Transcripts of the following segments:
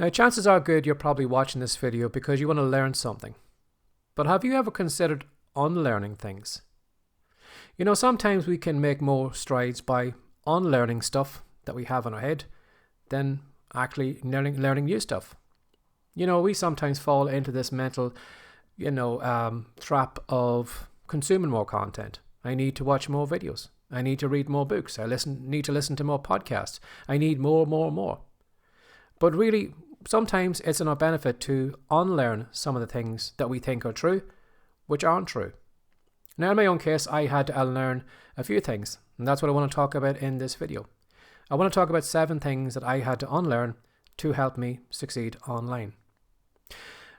Now, chances are good you're probably watching this video because you want to learn something. But have you ever considered unlearning things? You know, sometimes we can make more strides by unlearning stuff that we have in our head than actually learning new stuff. You know, we sometimes fall into this mental, trap of consuming more content. I need to watch more videos. I need to read more books. Need to listen to more podcasts. I need more. But really, sometimes it's in our benefit to unlearn some of the things that we think are true, which aren't true. Now, in my own case, I had to unlearn a few things, and that's what I want to talk about in this video. I want to talk about 7 things that I had to unlearn to help me succeed online.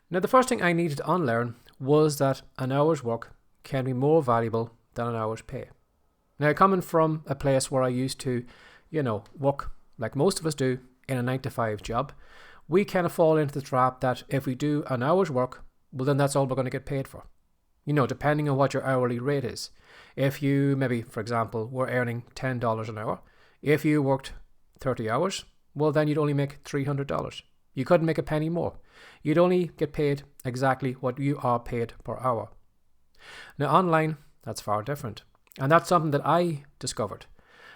Now, the first thing I needed to unlearn was that an hour's work can be more valuable than an hour's pay. Now, coming from a place where I used to, work like most of us do in a 9-to-5 job, we kind of fall into the trap that if we do an hour's work, well, then that's all we're going to get paid for. You know, depending on what your hourly rate is. If you maybe, for example, were earning $10 an hour, if you worked 30 hours, well, then you'd only make $300. You couldn't make a penny more. You'd only get paid exactly what you are paid per hour. Now, online, that's far different. And that's something that I discovered,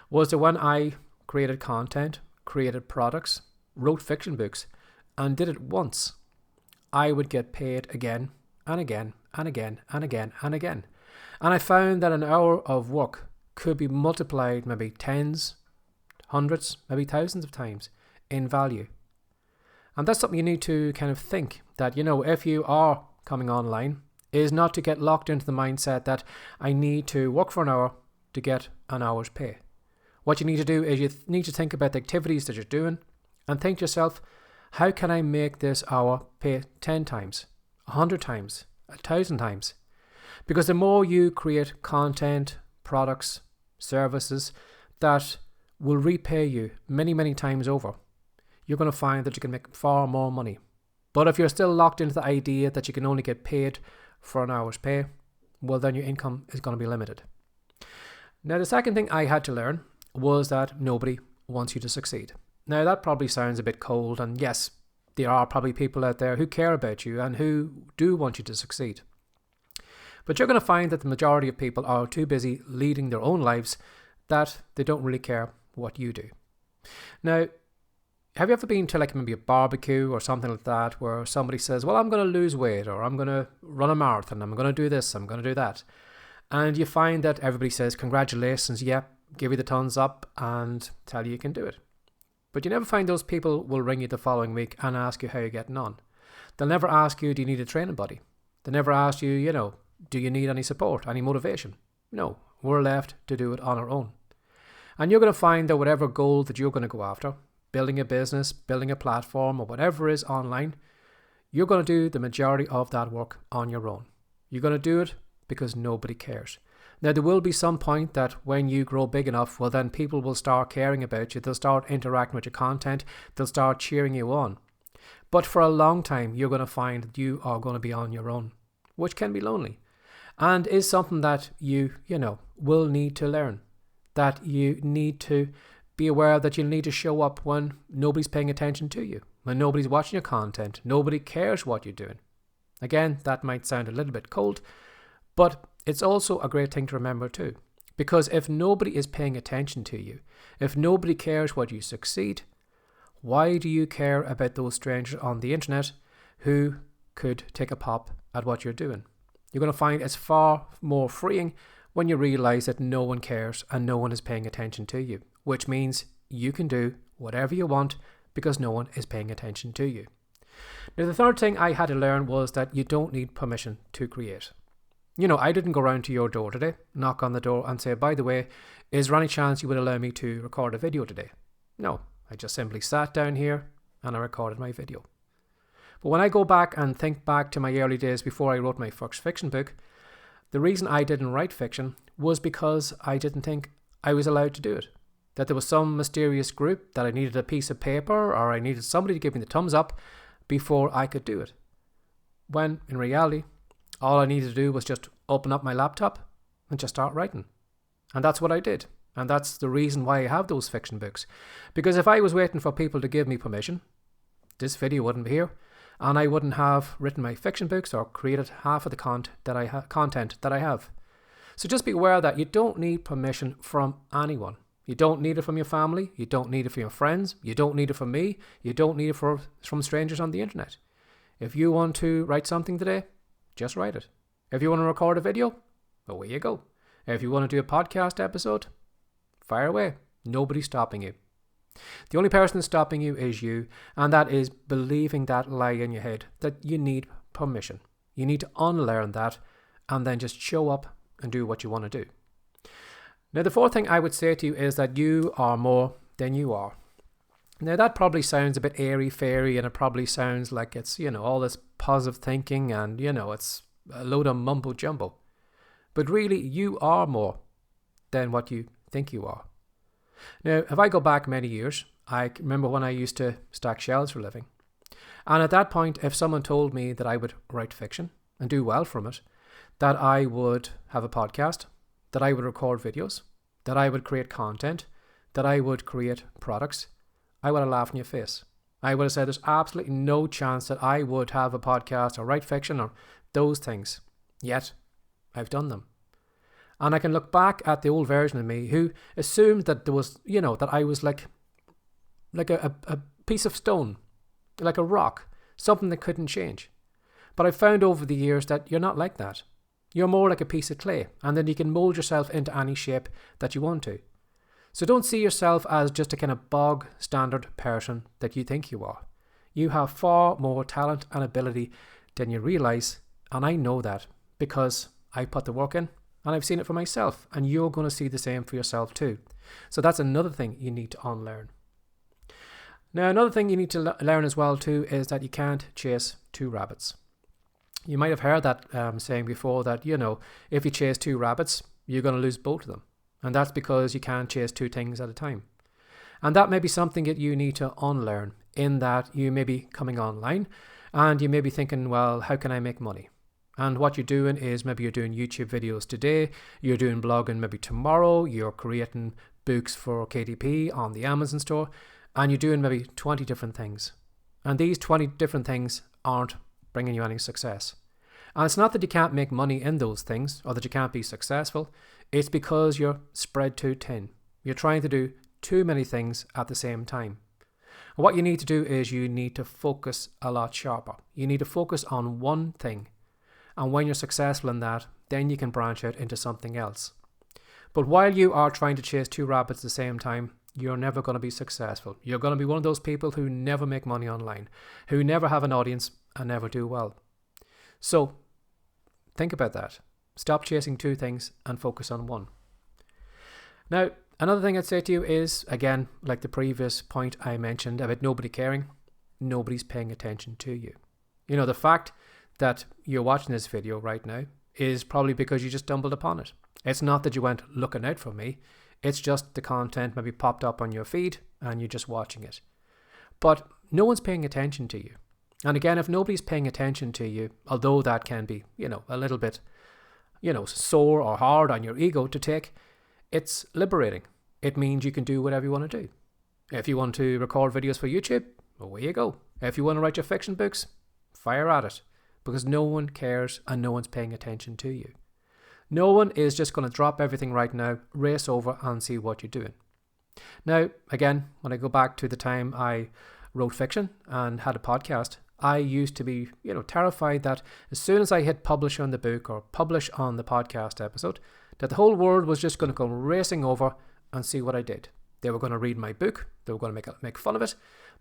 was that when I created content, created products, wrote fiction books, and did it once, I would get paid again and again and again and again and again. And I found that an hour of work could be multiplied maybe tens, hundreds, maybe thousands of times in value. And that's something you need to kind of think that, if you are coming online, is not to get locked into the mindset that I need to work for an hour to get an hour's pay. What you need to do is you need to think about the activities that you're doing and think to yourself, how can I make this hour pay 10 times, 100 times, 1,000 times? Because the more you create content, products, services that will repay you many times over, you're going to find that you can make far more money. But if you're still locked into the idea that you can only get paid for an hour's pay, well, then your income is going to be limited. Now, the second thing I had to learn was that nobody wants you to succeed. Now, that probably sounds a bit cold, and yes, there are probably people out there who care about you and who do want you to succeed. But you're going to find that the majority of people are too busy leading their own lives that they don't really care what you do. Now, have you ever been to maybe a barbecue or something like that where somebody says, well, I'm going to lose weight, or I'm going to run a marathon, I'm going to do this, I'm going to do that. And you find that everybody says, congratulations, give you the thumbs up and tell you can do it. But you never find those people will ring you the following week and ask you how you're getting on. They'll never ask you, do you need a training buddy? They'll never ask you, do you need any support, any motivation? No, we're left to do it on our own. And you're going to find that whatever goal that you're going to go after, building a business, building a platform, or whatever is online, you're going to do the majority of that work on your own. You're going to do it because nobody cares. Now, there will be some point that when you grow big enough, well, then people will start caring about you. They'll start interacting with your content. They'll start cheering you on. But for a long time, you're going to find that you are going to be on your own, which can be lonely and is something that you will need to learn, that you need to be aware that you'll need to show up when nobody's paying attention to you, when nobody's watching your content, nobody cares what you're doing. Again, that might sound a little bit cold, but it's also a great thing to remember too. Because if nobody is paying attention to you, if nobody cares what you succeed, why do you care about those strangers on the internet who could take a pop at what you're doing? You're going to find it's far more freeing when you realize that no one cares and no one is paying attention to you, which means you can do whatever you want because no one is paying attention to you. Now, the third thing I had to learn was that you don't need permission to create. I didn't go around to your door today, knock on the door and say, by the way, is there any chance you would allow me to record a video today? No, I just simply sat down here and I recorded my video. But when I go back and think back to my early days before I wrote my first fiction book, the reason I didn't write fiction was because I didn't think I was allowed to do it. That there was some mysterious group that I needed a piece of paper or I needed somebody to give me the thumbs up before I could do it. When in reality, all I needed to do was just open up my laptop and just start writing. And that's what I did. And that's the reason why I have those fiction books. Because if I was waiting for people to give me permission, this video wouldn't be here, and I wouldn't have written my fiction books or created half of the content that I have. So just be aware that you don't need permission from anyone. You don't need it from your family. You don't need it from your friends. You don't need it from me. You don't need it from strangers on the internet. If you want to write something today, just write it. If you want to record a video, away you go. If you want to do a podcast episode, fire away. Nobody's stopping you. The only person stopping you is you, and that is believing that lie in your head that you need permission. You need to unlearn that and then just show up and do what you want to do. Now, the fourth thing I would say to you is that you are more than you are. Now, that probably sounds a bit airy-fairy, and it probably sounds like it's, all this positive thinking and, it's a load of mumbo-jumbo. But really, you are more than what you think you are. Now, if I go back many years, I remember when I used to stack shelves for a living. And at that point, if someone told me that I would write fiction and do well from it, that I would have a podcast, that I would record videos, that I would create content, that I would create products, I would have laughed in your face. I would have said there's absolutely no chance that I would have a podcast or write fiction or those things. Yet, I've done them. And I can look back at the old version of me who assumed that there was, that I was like a piece of stone, like a rock, something that couldn't change. But I found over the years that you're not like that. You're more like a piece of clay, and then you can mold yourself into any shape that you want to. So don't see yourself as just a kind of bog standard person that you think you are. You have far more talent and ability than you realize, and I know that because I put the work in. And I've seen it for myself, and you're going to see the same for yourself too. So that's another thing you need to unlearn. Now, another thing you need to learn as well too is that you can't chase two rabbits. You might have heard that saying before that, if you chase two rabbits, you're going to lose both of them. And that's because you can't chase two things at a time. And that may be something that you need to unlearn, in that you may be coming online and you may be thinking, well, how can I make money? And what you're doing is maybe you're doing YouTube videos today, you're doing blogging maybe tomorrow, you're creating books for KDP on the Amazon store, and you're doing maybe 20 different things. And these 20 different things aren't bringing you any success. And it's not that you can't make money in those things or that you can't be successful. It's because you're spread too thin. You're trying to do too many things at the same time. And what you need to do is you need to focus a lot sharper. You need to focus on one thing. And when you're successful in that, then you can branch out into something else. But while you are trying to chase two rabbits at the same time, you're never going to be successful. You're going to be one of those people who never make money online, who never have an audience and never do well. So think about that. Stop chasing two things and focus on one. Now, another thing I'd say to you is, again, like the previous point I mentioned about nobody caring, nobody's paying attention to you. The fact that you're watching this video right now is probably because you just stumbled upon it. It's not that you went looking out for me. It's just the content maybe popped up on your feed and you're just watching it. But no one's paying attention to you. And again, if nobody's paying attention to you, although that can be, a little bit, sore or hard on your ego to take, it's liberating. It means you can do whatever you want to do. If you want to record videos for YouTube, away you go. If you want to write your fiction books, fire at it. Because no one cares and no one's paying attention to you. No one is just going to drop everything right now, race over and see what you're doing. Now, again, when I go back to the time I wrote fiction and had a podcast, I used to be, terrified that as soon as I hit publish on the book or publish on the podcast episode, that the whole world was just going to come racing over and see what I did. They were going to read my book, they were going to make fun of it,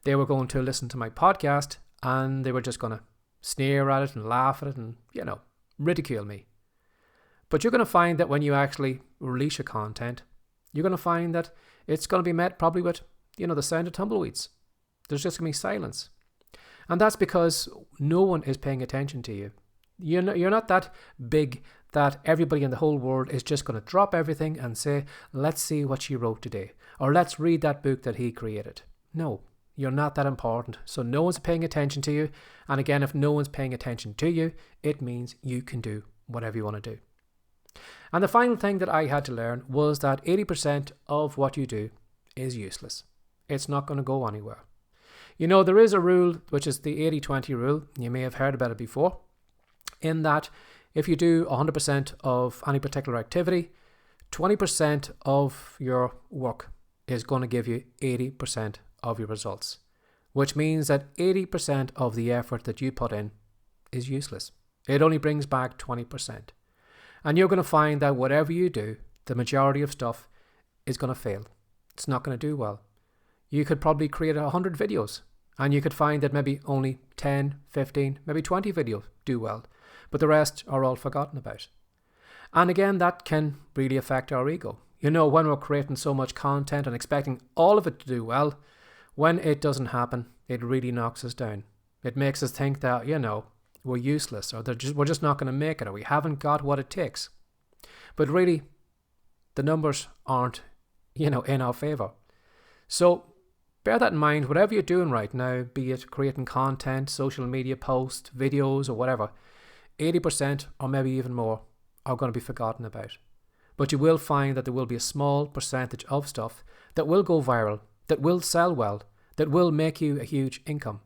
they were going to listen to my podcast, and they were just going to sneer at it and laugh at it and, ridicule me. But you're going to find that when you actually release your content, you're going to find that it's going to be met probably with, the sound of tumbleweeds. There's just going to be silence. And that's because no one is paying attention to you. You're not that big that everybody in the whole world is just going to drop everything and say, let's see what she wrote today, or let's read that book that he created. No. You're not that important, so no one's paying attention to you. And again, if no one's paying attention to you, it means you can do whatever you want to do. And the final thing that I had to learn was that 80% of what you do is useless. It's not going to go anywhere. You know, there is a rule, which is the 80-20 rule. You may have heard about it before, in that if you do 100% of any particular activity, 20% of your work is going to give you 80% of your results, which means that 80% of the effort that you put in is useless. It only brings back 20%. And you're going to find that whatever you do, the majority of stuff is going to fail. It's not going to do well. You could probably create 100 videos and you could find that maybe only 10, 15, maybe 20 videos do well, but the rest are all forgotten about. And again, that can really affect our ego. You know, when we're creating so much content and expecting all of it to do well, when it doesn't happen, it really knocks us down. It makes us think that, you know, we're useless, or we're just not going to make it, or we haven't got what it takes. But really, the numbers aren't, you know, in our favor. So bear that in mind. Whatever you're doing right now, be it creating content, social media posts, videos, or whatever, 80% or maybe even more are going to be forgotten about. But you will find that there will be a small percentage of stuff that will go viral, that will sell well, that will make you a huge income.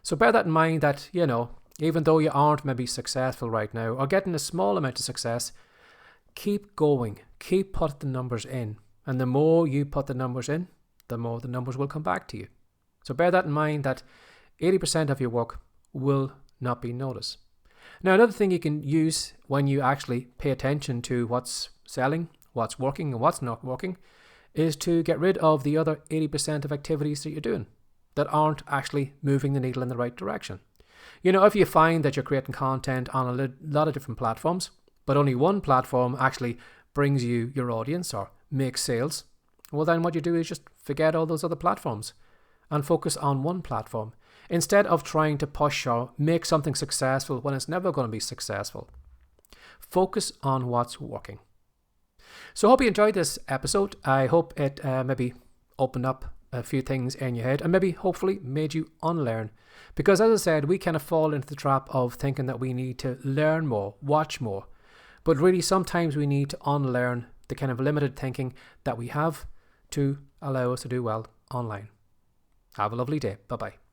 So bear that in mind that, you know, even though you aren't maybe successful right now or getting a small amount of success, keep going, keep putting the numbers in. And the more you put the numbers in, the more the numbers will come back to you. So bear that in mind, that 80% of your work will not be noticed. Now, another thing you can use when you actually pay attention to what's selling, what's working and what's not working, is to get rid of the other 80% of activities that you're doing that aren't actually moving the needle in the right direction. You know, if you find that you're creating content on a lot of different platforms, but only one platform actually brings you your audience or makes sales, well, then what you do is just forget all those other platforms and focus on one platform instead of trying to push or make something successful when it's never going to be successful. Focus on what's working. So I hope you enjoyed this episode. I hope it maybe opened up a few things in your head and maybe hopefully made you unlearn. Because as I said, we kind of fall into the trap of thinking that we need to learn more, watch more. But really sometimes we need to unlearn the kind of limited thinking that we have to allow us to do well online. Have a lovely day. Bye-bye.